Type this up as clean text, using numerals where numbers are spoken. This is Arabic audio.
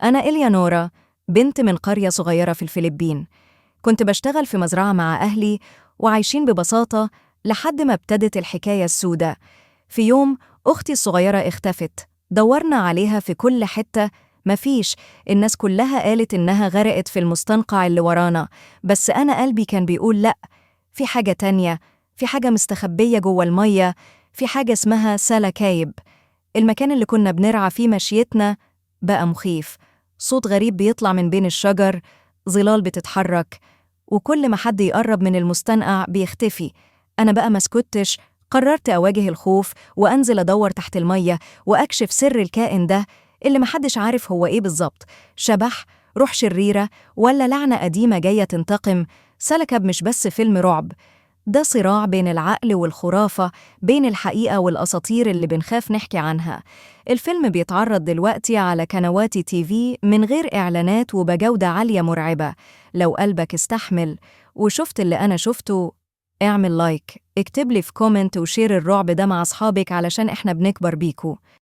أنا إليانورا، بنت من قرية صغيرة في الفلبين. كنت بشتغل في مزرعة مع أهلي وعايشين ببساطة لحد ما ابتدت الحكاية السوداء. في يوم أختي الصغيرة اختفت، دورنا عليها في كل حتة، مفيش. الناس كلها قالت إنها غرقت في المستنقع اللي ورانا، بس أنا قلبي كان بيقول لأ، في حاجة تانية، في حاجة مستخبية جوه المية، في حاجة اسمها سلا كايب. المكان اللي كنا بنرعى فيه مشيتنا بقى مخيف، صوت غريب بيطلع من بين الشجر، ظلال بتتحرك، وكل ما حد يقرب من المستنقع بيختفي. أنا بقى مسكتش، قررت أواجه الخوف وأنزل أدور تحت المية وأكشف سر الكائن ده اللي محدش عارف هو إيه بالظبط، شبح، روح شريرة، ولا لعنة قديمة جاية تنتقم. سلكب مش بس فيلم رعب، ده صراع بين العقل والخرافة، بين الحقيقة والأساطير اللي بنخاف نحكي عنها. الفيلم بيتعرض دلوقتي على قنوات تي في من غير إعلانات وبجودة عالية مرعبة. لو قلبك استحمل وشفت اللي أنا شفته، اعمل لايك، اكتب لي في كومنت وشير الرعب ده مع أصحابك علشان إحنا بنكبر بيكو.